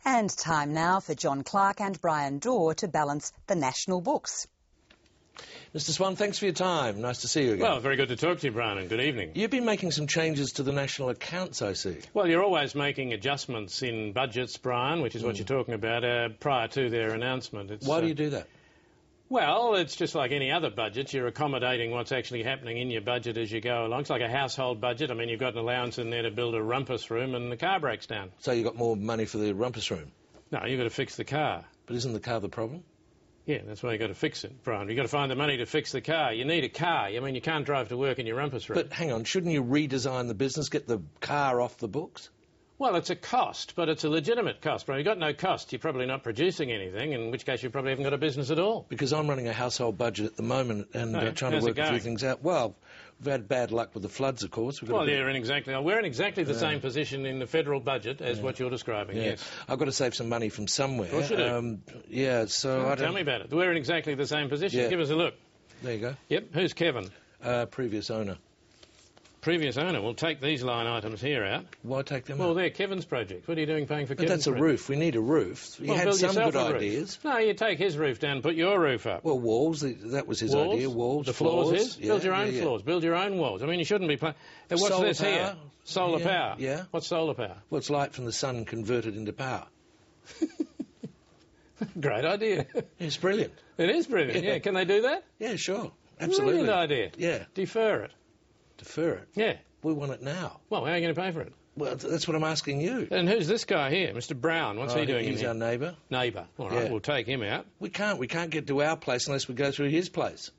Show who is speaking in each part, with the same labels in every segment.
Speaker 1: And time now for John Clarke and Bryan Dawe to balance the national books.
Speaker 2: Mr Swan, thanks for your time. Nice to see you again.
Speaker 3: Well, very good to talk to you, Brian, and good evening.
Speaker 2: You've been making some changes to the national accounts, I see.
Speaker 3: Well, you're always making adjustments in budgets, Brian, which is what you're talking about, prior to their announcement.
Speaker 2: Why do you do that?
Speaker 3: Well, it's just like any other budget. You're accommodating what's actually happening in your budget as you go along. It's like a household budget. I mean, you've got an allowance in there to build a rumpus room and the car breaks down.
Speaker 2: So you've got more money for the rumpus room?
Speaker 3: No, you've got to fix the car.
Speaker 2: But isn't the car the problem?
Speaker 3: Yeah, that's why you've got to fix it, Brian. You've got to find the money to fix the car. You need a car. I mean, you can't drive to work in your rumpus room.
Speaker 2: But hang on, shouldn't you redesign the business, get the car off the books?
Speaker 3: Well, it's a cost, but it's a legitimate cost. But if you've got no cost, you're probably not producing anything, in which case you probably haven't got a business at all.
Speaker 2: Because I'm running a household budget at the moment and trying to work a few things out. Well, we've had bad luck with the floods, of course.
Speaker 3: Well, we're in exactly the same position in the federal budget as what you're describing, yes.
Speaker 2: I've got to save some money from somewhere.
Speaker 3: Of course you do.
Speaker 2: Yeah, so I don't...
Speaker 3: Tell me about it. We're in exactly the same position.
Speaker 2: Yeah.
Speaker 3: Give us a look.
Speaker 2: There you go.
Speaker 3: Yep, who's Kevin?
Speaker 2: Previous owner.
Speaker 3: Previous owner. We'll take these line items here out.
Speaker 2: Why take them out?
Speaker 3: Well, they're Kevin's project. What are you doing paying for
Speaker 2: But
Speaker 3: Kevin's
Speaker 2: that's a
Speaker 3: project?
Speaker 2: roof. We need a roof. You had
Speaker 3: build
Speaker 2: some
Speaker 3: yourself
Speaker 2: good
Speaker 3: a roof.
Speaker 2: ideas.
Speaker 3: No, you take his roof down and put your roof up.
Speaker 2: Well, walls, that was his idea. Walls,
Speaker 3: the floors. His?
Speaker 2: Yeah,
Speaker 3: build your own floors. Build your own walls. I mean, you shouldn't be playing... What's
Speaker 2: solar
Speaker 3: this
Speaker 2: power.
Speaker 3: here? Solar power.
Speaker 2: Yeah.
Speaker 3: What's solar power?
Speaker 2: Well, it's light from the sun converted into power.
Speaker 3: Great idea.
Speaker 2: It's brilliant.
Speaker 3: It is brilliant, yeah. Can they do that?
Speaker 2: Yeah, sure. Absolutely.
Speaker 3: Brilliant idea.
Speaker 2: Yeah.
Speaker 3: Defer it.
Speaker 2: Defer it?
Speaker 3: Yeah.
Speaker 2: We want it now.
Speaker 3: Well, how are you going to pay for it?
Speaker 2: Well, that's what I'm asking you.
Speaker 3: And who's this guy here, Mr Brown? What's he doing in here?
Speaker 2: He's our neighbour.
Speaker 3: Neighbour. All right,
Speaker 2: Yeah.
Speaker 3: we'll take him out.
Speaker 2: We can't get to our place unless we go through his place.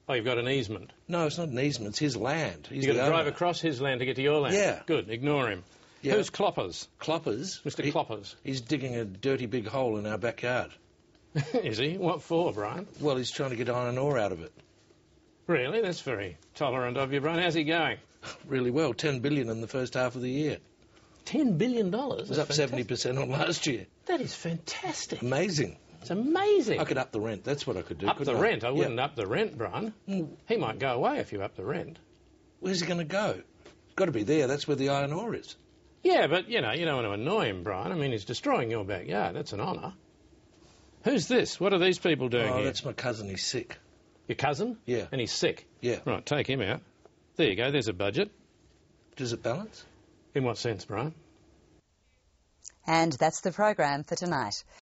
Speaker 3: Oh, you've got an easement.
Speaker 2: No, it's not an easement. It's his land. He's
Speaker 3: You've got to
Speaker 2: the
Speaker 3: drive
Speaker 2: owner.
Speaker 3: across his land to get to your land.
Speaker 2: Yeah.
Speaker 3: Good, ignore him.
Speaker 2: Yeah.
Speaker 3: Who's Cloppers?
Speaker 2: Cloppers?
Speaker 3: Mr Cloppers.
Speaker 2: He's digging a dirty big hole in our backyard.
Speaker 3: Is he? What for, Brian?
Speaker 2: Well, he's trying to get iron ore out of it.
Speaker 3: Really? That's very tolerant of you, Brian. How's he going?
Speaker 2: Really well. 10 billion in the first half of the year.
Speaker 3: $10 billion?
Speaker 2: It was up 70% on last year.
Speaker 3: That is fantastic.
Speaker 2: Amazing.
Speaker 3: It's amazing.
Speaker 2: I could up the rent. That's what I could do.
Speaker 3: Up the rent? I wouldn't
Speaker 2: Yeah.
Speaker 3: up the rent, Brian. He might go away if you up the rent.
Speaker 2: Where's he going to go? Got to be there. That's where the iron ore is.
Speaker 3: Yeah, but, you don't want to annoy him, Brian. I mean, he's destroying your backyard. That's an honour. Who's this? What are these people doing here?
Speaker 2: That's my cousin. He's sick.
Speaker 3: Your cousin?
Speaker 2: Yeah.
Speaker 3: And he's sick?
Speaker 2: Yeah.
Speaker 3: Right, take him out. There you go, there's a budget.
Speaker 2: Does it balance?
Speaker 3: In what sense, Brian?
Speaker 1: And that's the program for tonight.